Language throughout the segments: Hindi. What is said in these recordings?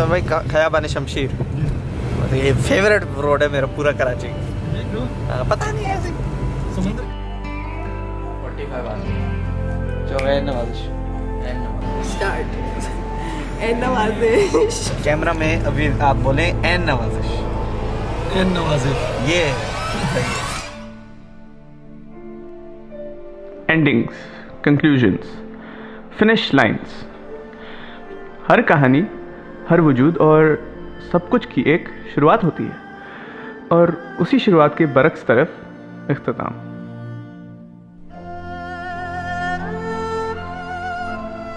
भाई खयाबान शमशीर, ये फेवरेट रोड है मेरा पूरा कराची। पता नहीं ऐसे समुद्र 45 आदमी जो है नवाजिश स्टार्ट एन नवाजिश। कैमरा में अभी आप बोले एन नवाजिश, एन नवाजिश ये एंडिंग्स, कंक्लूजन्स, फिनिश लाइंस। हर कहानी, हर वजूद और सब कुछ की एक शुरुआत होती है और उसी शुरुआत के बरक्स तरफ इख्तिताम।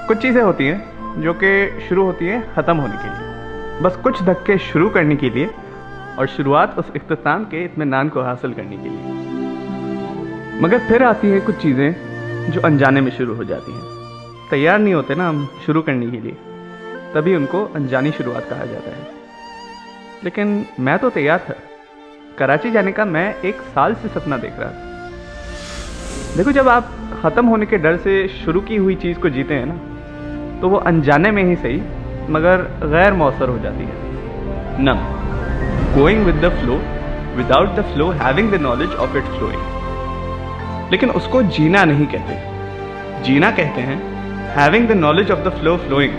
कुछ चीज़ें होती हैं जो कि शुरू होती हैं ख़त्म होने के लिए, बस कुछ धक्के शुरू करने के लिए और शुरुआत उस इख्तिताम के इत्मीनान को हासिल करने के लिए। मगर फिर आती हैं कुछ चीज़ें जो अनजाने में शुरू हो जाती हैं। तैयार नहीं होते ना हम शुरू करने के लिए, तभी उनको अनजानी शुरुआत कहा जाता है। लेकिन मैं तो तैयार था। कराची जाने का मैं 1 साल से सपना देख रहा था। देखो, जब आप ख़त्म होने के डर से शुरू की हुई चीज़ को जीते हैं ना, तो वो अनजाने में ही सही मगर गैर मौसर हो जाती है ना। Going with the flow without the flow having the knowledge of it flowing. लेकिन उसको जीना नहीं कहते। जीना कहते हैं having the knowledge of the flow flowing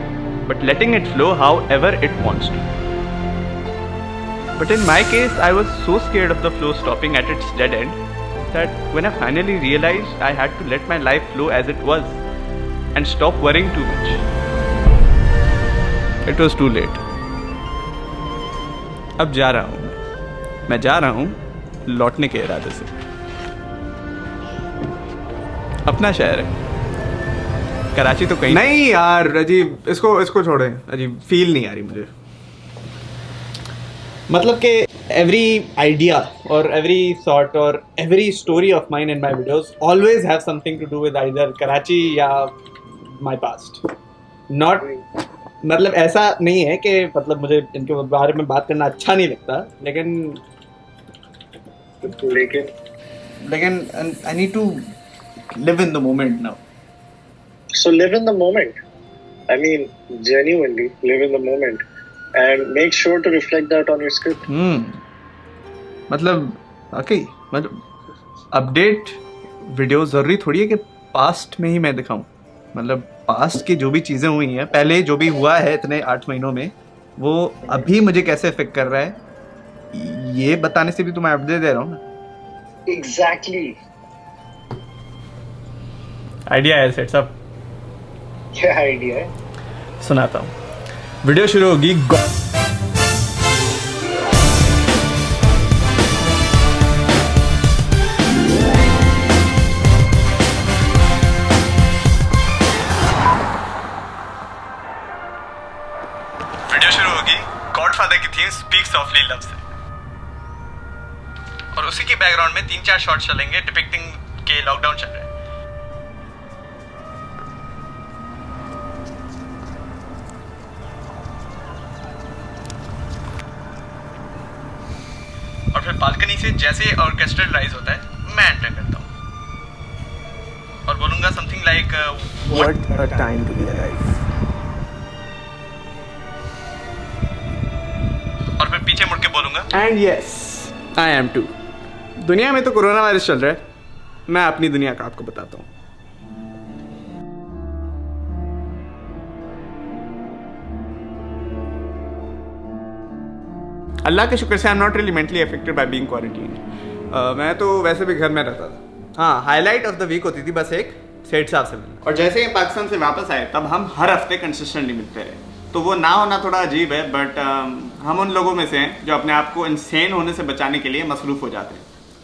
but letting it flow however it wants to. But in my case, I was so scared of the flow stopping at its dead end that when I finally realized I had to let my life flow as it was and stop worrying too much, it was too late. अब जा रहा हूँ मैं जा रहा हूँ लौटने के इरादे से। अपना शहर है कराची, तो कहीं नहीं यार अजीब, इसको छोड़े। अजीब फील नहीं आ रही मुझे। मतलब कि एवरी आइडिया और एवरी थॉट और every story of mine in my videos always have something to do with either Karachi या माय पास्ट। नॉट मतलब ऐसा नहीं है कि मतलब मुझे इनके बारे में बात करना अच्छा नहीं लगता, लेकिन I need to live in the moment now. So live in the moment. I mean, genuinely live in the moment and make sure to reflect that on your script. मतलब अपडेट वीडियो ज़रूरी थोड़ी है कि पास्ट में ही मैं दिखाऊं। मतलब पास्ट की जो भी चीज़ें हुई हैं, पहले जो भी हुआ है इतने 8 महीनों में, वो अभी मुझे कैसे इफेक्ट कर रहा है, ये बताने से भी तो मैं अपडेट दे रहा हूँ ना। Exactly. आइडिया है, सेट्स अप। क्या आइडिया है? सुनाता हूँ। वीडियो शुरू होगी और गॉडफादर की थीम स्पीक सॉफ्टली लव से, और उसी के बैकग्राउंड में 3-4 शॉट चलेंगे डिपिक्टिंग के लॉकडाउन चल रहा है। और फिर बालकनी से जैसे ऑर्केस्ट्रा राइज होता है, मैं एंटर करता हूँ और बोलूंगा something like what a time to be alive. और फिर पीछे मुड़ के बोलूंगा and yes I am too. दुनिया में तो कोरोना वायरस चल रहा है, मैं अपनी दुनिया का आपको बताता हूँ। अल्लाह के शुक्र से I am not really mentally affected by being quarantine. मैं तो वैसे भी घर में रहता था। हाँ, हाईलाइट ऑफ द वीक होती थी बस एक सेठ साहब से मिलना, और जैसे ही पाकिस्तान से वापस आए तब हम हर हफ्ते कंसिस्टेंटली मिलते रहे। तो वो ना होना थोड़ा अजीब है, बट हम उन लोगों में से हैं जो अपने आप को इंसेन होने से बचाने के लिए मसरूफ़ हो जाते हैं,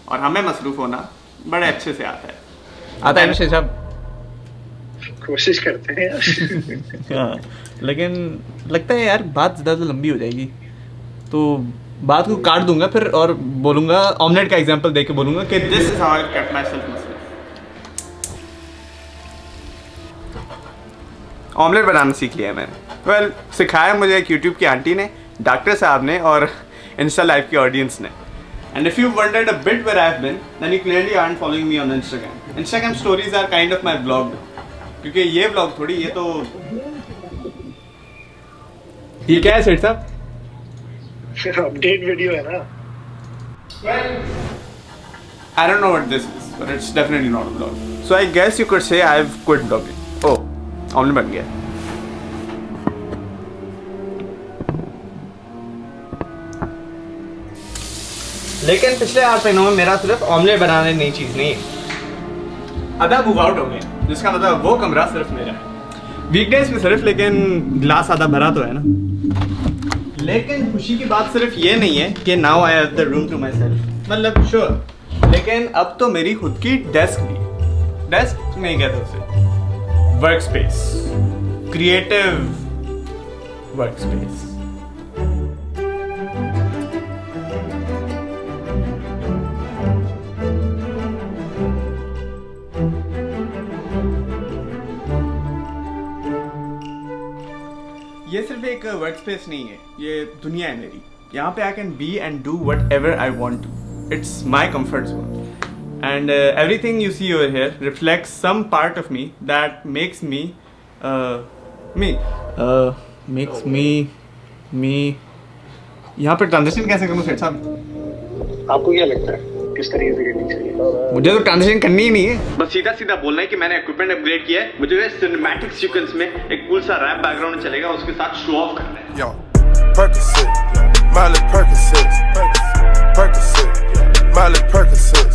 और हमें मसरूफ़ होना बड़े अच्छे से आता है ना शेख साहब? कोशिश करते हैं। हाँ, लेकिन लगता है यार बात ज़्यादा लंबी हो जाएगी, तो बात को काट दूंगा फिर और बोलूंगा ऑमलेट का एग्जांपल देके बोलूंगा कि this is how I cut my self मसरूफ। ऑमलेट बनाना सीख लिया मैंने। वेल, सिखाया मुझे एक यूट्यूब की आंटी ने, डॉक्टर साहब ने और इंस्टा लाइव की ऑडियंस ने। And if you've wondered a bit where I've been, then you clearly aren't following me on Instagram. Instagram stories are kind of my vlog, क्योंकि ये vlog थोड़ी, ये क्या है सेठ साहब? अपडेट वीडियो है ना. I don't know what this is, but it's definitely not a vlog. So I guess you could say I've quit vlogging. Oh, omelette बन गया. लेकिन पिछले 8 महीनों में मेरा सिर्फ ऑमलेट बनाने नई चीज नहीं है. आधा मूव आउट हो गया, जिसका मतलब वो कमरा सिर्फ मेरा है. वीकडेज में सिर्फ, लेकिन ग्लास आधा भरा तो है ना. लेकिन खुशी की बात सिर्फ ये नहीं है कि now I have the room to myself. मतलब श्योर, लेकिन अब तो मेरी खुद की डेस्क भी. डेस्क नहीं कहते उसे, work space, creative work space. ये सिर्फ एक वर्क स्पेस नहीं है, ये दुनिया है मेरी. यहाँ पे I can be and do whatever I want to. It's my comfort zone. And everything you see over here reflects some part of me that makes me me. यहाँ पे ट्रांजिशन कैसे करूँ सेठ साहब? आपको क्या लगता है किस तरीके से करनी चाहिए? मुझे तो ट्रांजिशन करनी ही नहीं है, बस सीधा सीधा बोलना है कि मैंने इक्विपमेंट अपग्रेड किया है. मुझे सिनेमैटिक सीक्वेंस में एक कूल सा रैप बैकग्राउंड चलेगा, उसके साथ शो ऑफ करना है. Yo, Percocet, Miley Percocet, Percocet, Miley Percocet,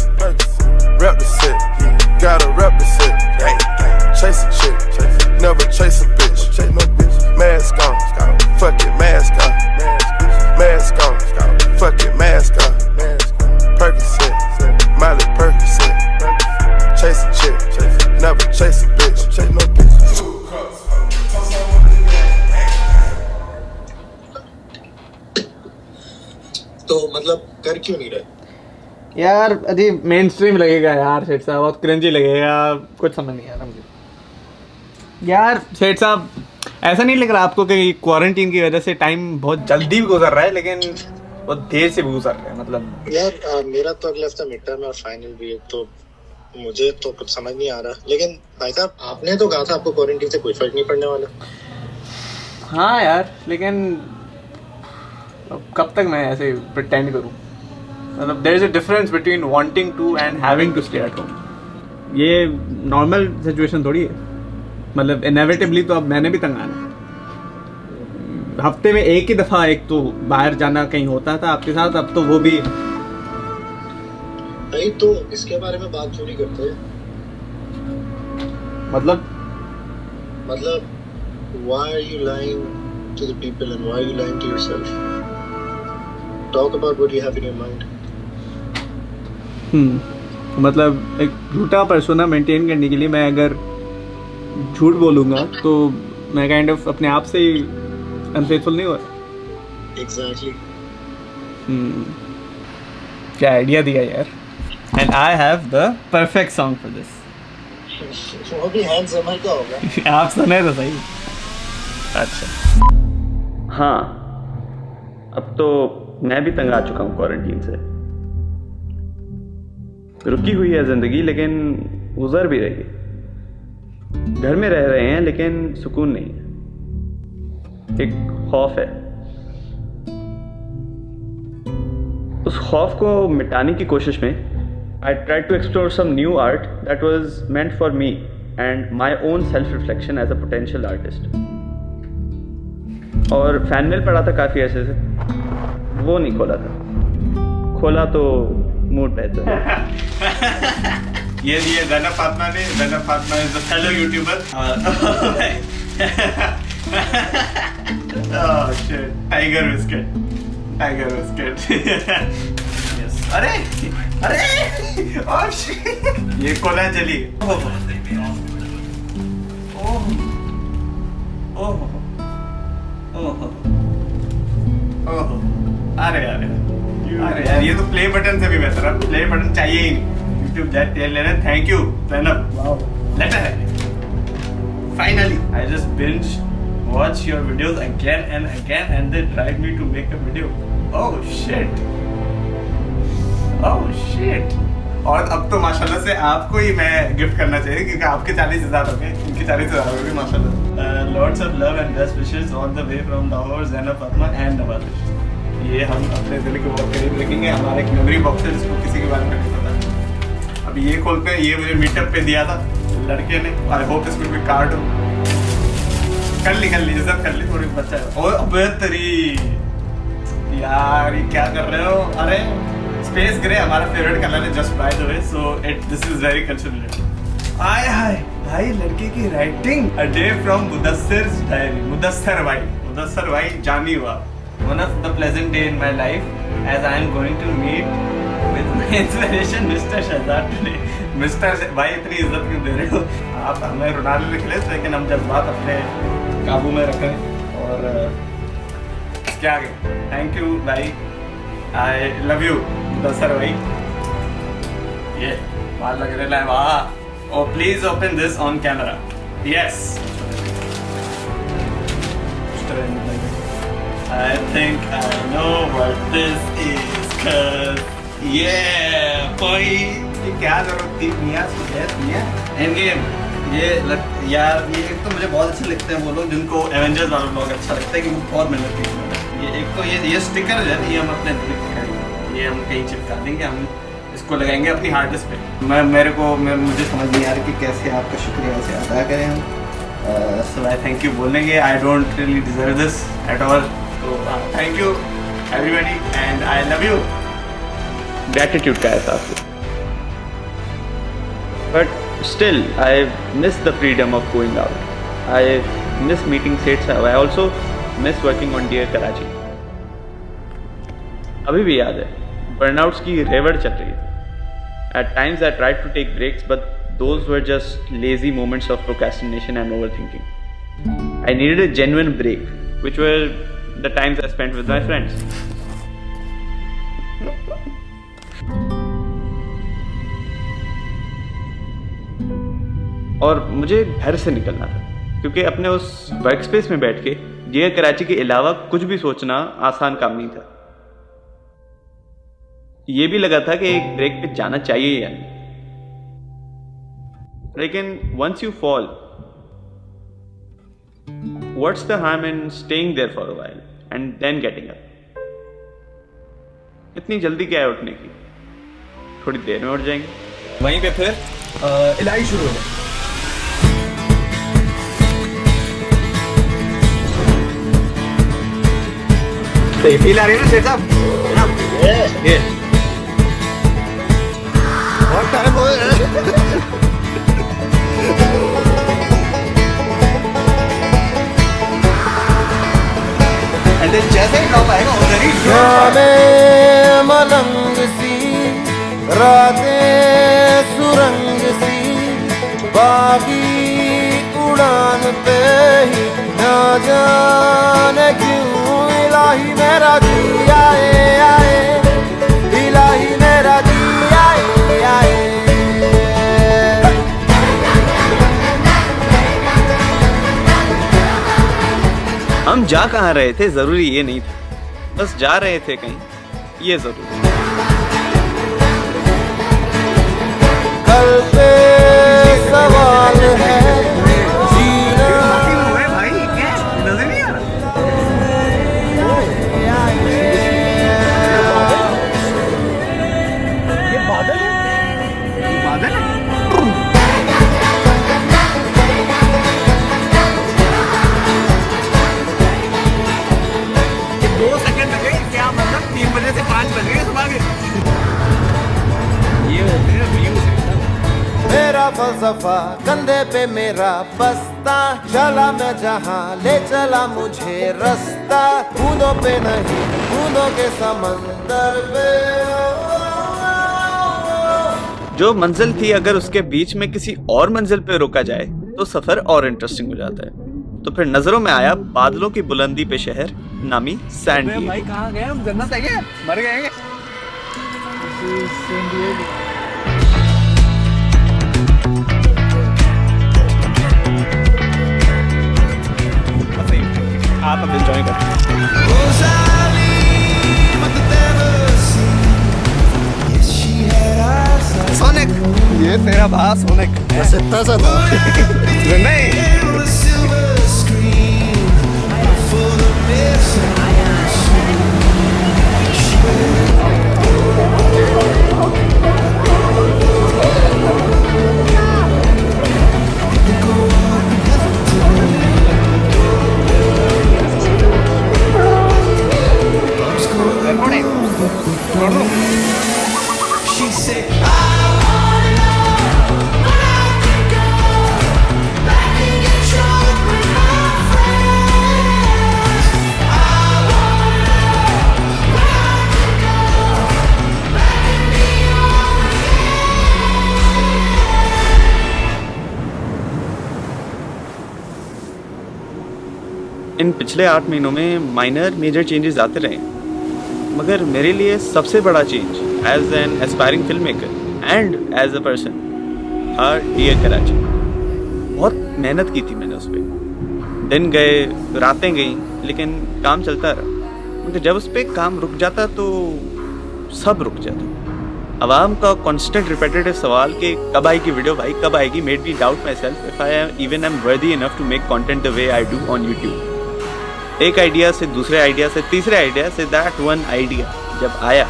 rep the set, gotta rep the set. Chase a chick, never chase a bitch. Mask on, fuck it, mask on. Mask on, fuck it, mask on. Percocet, Miley Percocet. Chase a chick, never chase a bitch. तो मतलब कर क्यों नहीं रहे? यार अभी मेन स्ट्रीम लगेगा यार सेठ साहब, बहुत क्रिंजी लगेगा, कुछ समझ नहीं आ रहा मुझे. यार सेठ साहब, ऐसा नहीं लग रहा आपको कि क्वारंटीन की वजह से टाइम बहुत जल्दी भी गुजर रहा है, लेकिन बहुत देर से भी गुजर रहा है? मतलब यार मेरा तो अगले हफ्ते मिड टर्म है और फाइनल भी है, तो मुझे तो कुछ समझ नहीं आ रहा. लेकिन भाई साहब, आपने तो कहा था आपको क्वारंटीन से कोई फर्क नहीं पड़ने वाला. हाँ यार, लेकिन कब तक मैं ऐसे प्रिटेंड करूँ? मतलब there is a difference between wanting to and having to stay at home. ये नॉर्मल सिचुएशन थोड़ी है. मतलब इनएविटेबली तो अब मैंने भी तंग आना. हफ्ते में एक ही दफा एक तो बाहर जाना कहीं होता था आपके साथ, अब तो वो भी नहीं. तो इसके बारे में बात चोरी करते हैं. मतलब why are you lying to the people and why are you lying to yourself? Talk about what you have in your mind. मतलब एक झूठा पर्सोना मेंटेन करने के लिए मैं अगर झूठ बोलूँगा तो मैं काइंड ऑफ अपने आप से ही अनफेथफुल नहीं हो रहा. Exactly. क्या आइडिया दिया यार. And I have the perfect song for this. वो भी हैंड समर का होगा. आप सुने तो सही. अच्छा हाँ, अब तो मैं भी तंग आ चुका हूँ क्वारंटीन से. रुकी हुई है ज़िंदगी, लेकिन गुजर भी रही है. घर में रह रहे हैं लेकिन सुकून नहीं है. एक खौफ है. उस खौफ को मिटाने की कोशिश में I tried to explore some new art that was meant for me and my own self-reflection as a potential artist. और फैन मेल पढ़ा था काफ़ी ऐसे से, वो नहीं खोला था. खोला तो मूड बेहतर. ये ज़ैनब फातिमा ने. Zainab Fatima is the fellow YouTuber. Oh shit. Tiger biscuit. Yes. अरे ओह शिट. ये कोला जली. ओह अरे यार, ये तो प्ले बटन से भी बेहतर है. प्ले बटन चाहिए ही नहीं. YouTube जाए तेल लेने. Thank you Zainab. लेटर है. Finally, I just binge watch your videos again and again, and they drive me to make a video. Oh shit. और अब तो माशाल्लाह से आपको ही मैं गिफ्ट करना चाहिए क्योंकि आपके 40,000 हो गए, इनके 40,000 हो गए माशाल्लाह। Lots of love and best wishes all the way from Lahore, Zainab Fatima and Nawaz. ये हम अपने दिल के बहुत करीब रखेंगे। हमारा एक मेमोरी बॉक्स है जिसको किसी के बारे में नहीं पता। अब ये खोलते हैं, ये मुझे मीटअप पे दिया था लड़के ने। आई होप इसमें कोई कार्ड हो। कर ली इज्जत कर ली, थोड़ी बच्चा है। और अबे तेरी यार ये क्या कर रहे हो? अरे स्पेस ग्रे हमारा फेवरेट कलर है, just by the way, so this is very considerate. आय हाय भाई, लड़के की writing, a day from Mudassir diary. Mudassir भाई जानी हुआ, one of the pleasant day in my life as I am going to meet with my inspiration mister Shahzad today. Mister भाई इतनी इज्जत क्यों दे रहे हो आप? हमें रोनाल्डो लिख ले, लेकिन हम जज्बात अपने काबू में रखें। और क्या आगे, थैंक यू भाई, आई लव यू मुदस्सिर भाई। ये बाल लग रहे हैं वाह। और please open this on camera. Yes, I think I know what this is, cuz ये कोई क्या जरूरत थी मियां एंड गेम। यार ये एक तो मुझे बहुत अच्छे लगते हैं वो लोग जिनको एवेंजर्स वाले लोग अच्छा लगता है कि वो बहुत मेहनत की। ये एक तो ये स्टिकर है, ये हम अपने ये हम कहीं चिपका देंगे, हम इसको लगाएंगे अपनी हार्ड डिस्क पे। मुझे समझ नहीं आ रहा कि कैसे आपका शुक्रिया ऐसे अदा करें हम। सो आई थैंक यू बोलेंगे, I don't really deserve this at all. तो thank you everybody and I love you. Gratitude का एहसास है, but still I miss the freedom of going out. I miss meeting Seth Sahab. I also miss working on Dear Karachi. अभी भी याद है बर्नआउट्स की रेवड़ चल रही थी। At times I tried to take breaks, but those were just lazy moments of procrastination and overthinking. I needed a genuine break, which were the times I spent with my friends. और मुझे घर से निकलना था क्योंकि अपने उस वर्क स्पेस में बैठ के डियर कराची के अलावा कुछ भी सोचना आसान काम नहीं था। ये भी लगा था कि एक ब्रेक पे जाना चाहिए या नहीं, लेकिन once you fall what's the harm in staying there for a while and then getting up. इतनी जल्दी क्या है उठने की, थोड़ी देर में उठ जाएंगे। वहीं पे फिर इलाही शुरू हो गया। सही फील आ रही है ना शेख साहब? ये बहुत टाइम हो गया। जैसे ही ड्रॉप आएगा उधर ही मलंग सी रातें सुरंग सी बागी उड़ान पे ही ना जाने क्यों इलाही मेरा जी आए आए, इलाही मेरा जी आए आए। हम जा कहाँ रहे थे जरूरी ये नहीं था, बस जा रहे थे कहीं ये जरूरी। कल पे सवाल है जीना भाई, नजर नहीं आ रहा। ये बादल है, ये बादल है। ये 2 सेकंड लगे, क्या मतलब 3 बजे से 5 बज गए सुबह के। ये होते हैं व्यूज। मेरा फलसफा कंधे पे मेरा बस्ता, चला मैं जहाँ ले चला मुझे रास्ता, बूंदों पे नहीं बूंदों के समंदर पे। जो मंजिल थी अगर उसके बीच में किसी और मंजिल पे रोका जाए तो सफर और इंटरेस्टिंग हो जाता है। तो फिर नजरों में आया बादलों की बुलंदी पे शहर नामी सैन डिएगो। भाई कहाँ गए हम? जन्नत है क्या? मर गए? आप अब एंजॉय करें। मुझे तेरा भास होने का बस इतना सा था। नहीं इन पिछले 8 महीनों में माइनर मेजर चेंजेस आते रहे, मगर मेरे लिए सबसे बड़ा change as an aspiring film maker and as a person था डियर कराची। बहुत मेहनत की थी मैंने उस पर, दिन गए रातें गई, लेकिन काम चलता रहा। मगर जब उस पर काम रुक जाता तो सब रुक जाता। आवाम का कॉन्स्टेंट रिपीटेटिव सवाल कि कब आएगी वीडियो भाई, कब आएगी, made me doubt myself if I even am worthy enough to make content the way I do on YouTube. एक आइडिया से दूसरे आइडिया से तीसरे idea say that one idea जब आया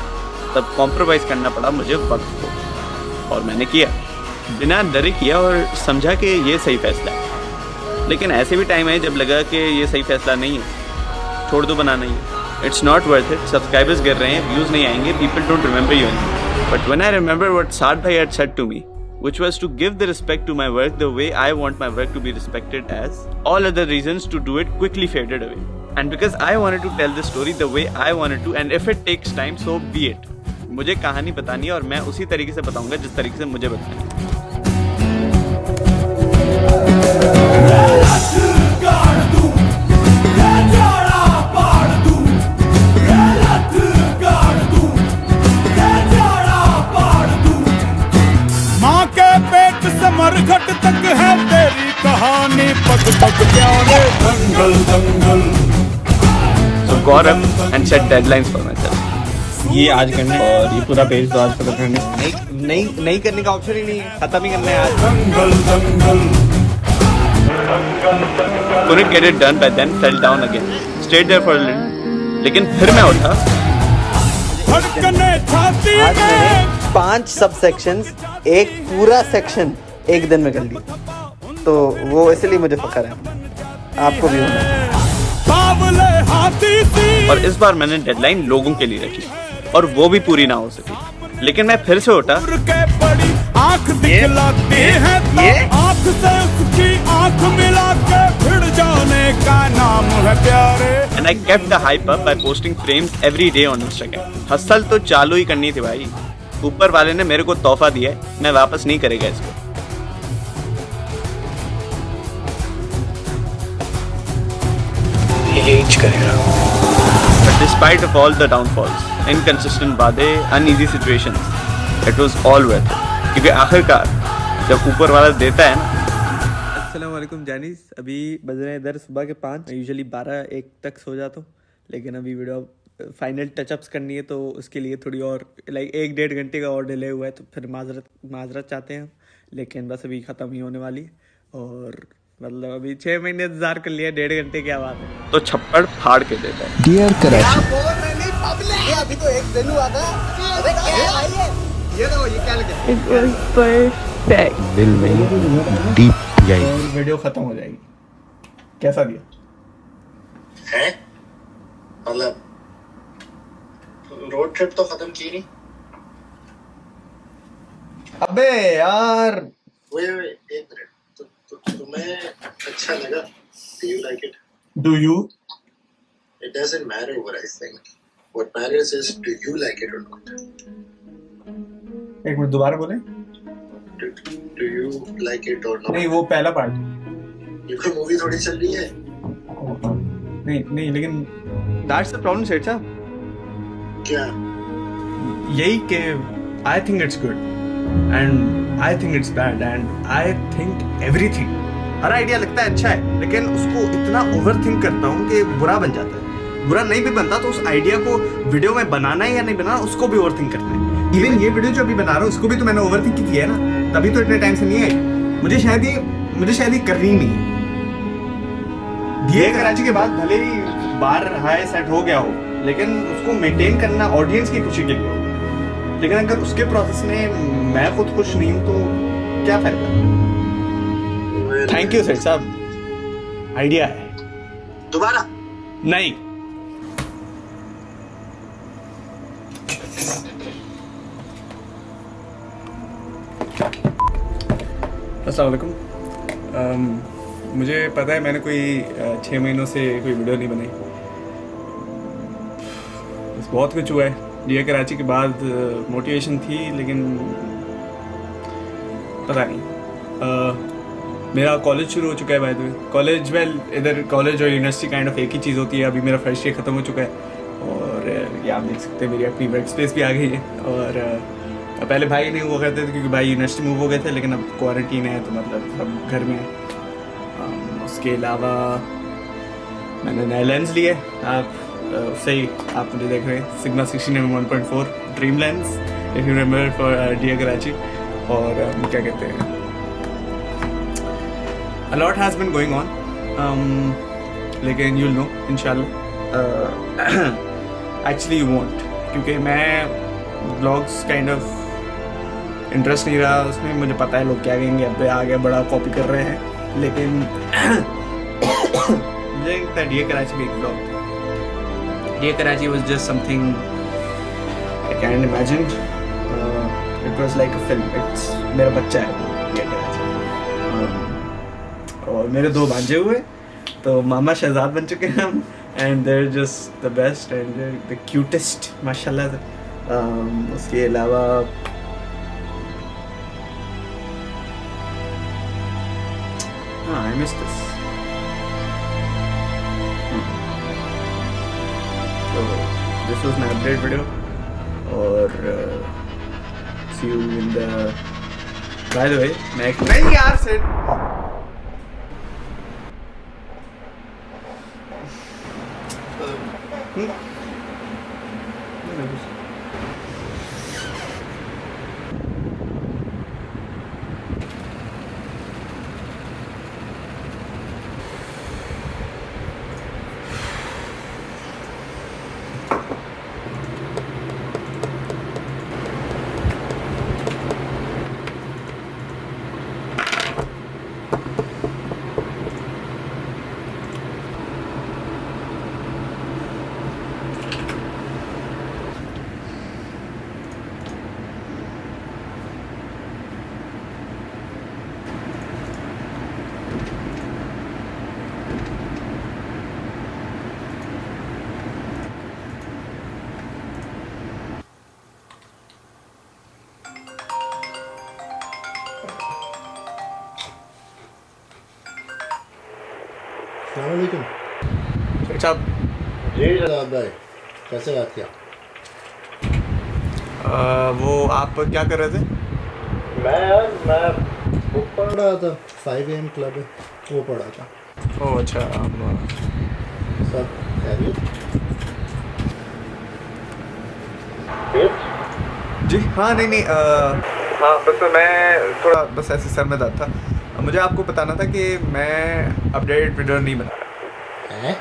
तब कॉम्प्रोमाइज़ करना पड़ा मुझे वक्त को, और मैंने किया, बिना डरे किया और समझा कि ये सही फैसला है। लेकिन ऐसे भी टाइम है जब लगा कि ये सही फैसला नहीं है, छोड़ दो, बनाना ही है, it's not worth it, subscribers गिर रहे हैं, व्यूज़ नहीं आएंगे, people don't remember you anymore. But when I remember what Saad भाई had said to me, which was to give the respect to my work the way I want my work to be respected, as all other reasons to do it quickly faded away. And because I wanted to tell the story the way I wanted to, and if it takes time, so be it. मुझे कहानी बतानी है और मैं उसी तरीके से बताऊंगा जिस तरीके से मुझे बतानी है। मरघट तक है तेरी कहानी, पग पग प्यारे दंगल दंगल। So got up and set deadlines for myself. ये आज करना है और ये पूरा पेज तो आज खत्म करना है। नहीं करने का ऑप्शन ही नहीं है, खत्म ही करना है आज। दंगल दंगल। Couldn't get it done by then, fell down again. Stayed there for a little. लेकिन फिर मैं उठा। धड़कने छाती आज मैंने में 5 सब सेक्शंस, एक पूरा सेक्शन एक दिन में कर लिया, तो वो इसलिए मुझे फख्र है, आपको भी होना है। बावले हाथी सी। और इस बार मैंने डेडलाइन लोगों के लिए रखी और वो भी पूरी ना हो सकी, लेकिन मैं फिर से उठा। के बड़ी आंख दिखलाती है तो आंख से उसकी आंख मिला के भिड़ जाने का नाम है प्यारे। And I kept the hype up by posting frames every day on Instagram. Hustle तो चालू ही करनी थी भाई, ऊपर वाले ने मेरे को तोहफा दिया है, मैं वापस नहीं करेगा इसको। But despite of all the downfalls, inconsistent बातें, uneasy situations, it was all worth it. क्योंकि आखिरकार जब ऊपर वाला देता है ना। अस्सलाम वालेकुम जानीस, अभी बज रहे हैं इधर सुबह के 5। यूजुअली 12-1 तक सो जाता हूँ, लेकिन अभी वीडियो फाइनल टचअप्स करनी है तो उसके लिए थोड़ी और 1-1.5 घंटे का और डिले हुआ है, तो फिर माजरत चाहते हैं हम, लेकिन बस अभी ख़त्म ही होने वाली है। और मतलब अभी 6 महीने इंतजार कर लिया, 1.5 घंटे क्या बात है। तो छप्पड़ फाड़ के देता है। डियर कराची, अभी तो 1 दिन हुआ था। ये क्या लगा? It was perfect. दिल में डीप गई। और वीडियो खत्म हो जाएगी। कैसा दिया है? मतलब रोड ट्रिप तो खत्म की नहीं। अबे यार, एक मिनट, तुम्हें अच्छा लगा? Do you like it? do you? It doesn't matter what I think. What matters is, do you like it or not? एक मिनट दोबारा बोले। Do you like it or not? नहीं, वो पहला पार्ट। ये कोई मूवी थोड़ी चल रही है। नहीं लेकिन That's the problem, सेठ साहब। क्या? यही कि I think it's good and I think it's bad and I think everything। Her idea लगता है अच्छा है, लेकिन उसको इतना ओवर थिंक करता हूँ कि बुरा बन जाता है। बुरा नहीं भी बनता तो उस आइडिया को वीडियो में बनाना है या नहीं बनाना, उसको भी ओवर थिंक करना है। इवन ये वीडियो जो अभी बना रहा हूँ उसको भी तो मैंने ओवरथिंक किया है ना, तभी तो इतने टाइम से नहीं आई। मुझे शायद ये करनी नहीं है। दिए कराची के बाद भले ही बार हाई सेट हो गया हो, लेकिन उसको मेंटेन करना ऑडियंस की खुशी के लिए हो। लेकिन अगर उसके प्रोसेस में मैं खुद खुश नहीं हूँ तो क्या फायदा। थैंक यू सेठ साहब, आइडिया है। दोबारा नहीं, अस्सलाम वालेकुम। मुझे पता है मैंने कोई 6 महीनों से कोई वीडियो नहीं बनाई, बस बहुत कुछ हुआ है। डियर कराची के बाद मोटिवेशन थी, लेकिन पता नहीं। मेरा कॉलेज शुरू हो चुका है। बाय द वे कॉलेज, इधर कॉलेज और यूनिवर्सिटी काइंड ऑफ एक ही चीज़ होती है। अभी मेरा फर्स्ट ईयर ख़त्म हो चुका है और ये आप देख सकते हैं मेरी अपनी वर्क स्पेस भी आ गई है। और पहले भाई नहीं हुआ करते थे क्योंकि भाई यूनिवर्सिटी मूव हो गए थे, लेकिन अब क्वारंटीन है तो मतलब सब घर में है। उसके अलावा मैंने नया लेंस लिए, आप उससे ही आप मुझे देख रहे हैं, Sigma 60mm1.4 dream lens, if you remember, for dear Karachi. और क्या कहते हैं, a lot has been going on, लेकिन you'll know इंशाल्लाह। एक्चुअली you won't, क्योंकि मैं ब्लॉग्स काइंड ऑफ इंटरेस्ट नहीं रहा उसमें। मुझे पता है लोग क्या कहेंगे, अब आगे बड़ा कॉपी कर रहे हैं, लेकिन मुझे लगता है डियर कराची भी एक ब्लॉग था। Dear Karachi was just something I can imagine, it was like a film. It's मेरा बच्चा है डियर कराची। और मेरे 2 भांजे हुए, तो मामा शहजाद बन चुके हैं हम, and they are just the best and the cutest माशाल्लाह। उसके अलावा I missed this. So this was my update video, और see you in the. By the way, नहीं यार सेट। अस्सलामुअलैकुम। साहब जी जनाब भाई, कैसे याद किया? वो आप क्या कर रहे थे? मैं बुक पढ़ रहा था, 5 AM क्लब है, वो पढ़ा था। ओह अच्छा। सब खैरियत? जी हाँ, नहीं हाँ, बस मैं थोड़ा बस ऐसे सर में दर्द था। मुझे आपको बताना था कि मैं अपडेट वीडियो नहीं बना रहा। हैं?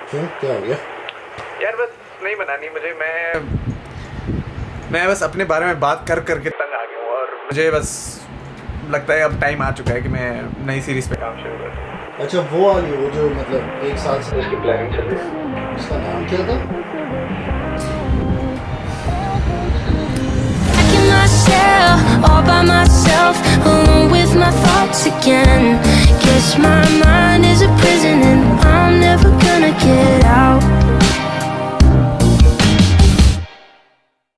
क्यों, क्या हो गया? यार बस नहीं बनानी मुझे। मैं बस अपने बारे में बात करके तंग आ गया हूँ, और मुझे बस लगता है अब टाइम आ चुका है कि मैं नई सीरीज़ पे काम शुरू करूँ। अच्छा, वो वाली, वो जो मतलब 1 साल से उसकी प्लानिंग चल रही है, उसका नाम क्या था? All by myself, alone with my thoughts again. Guess my mind is a prison and I'm never gonna get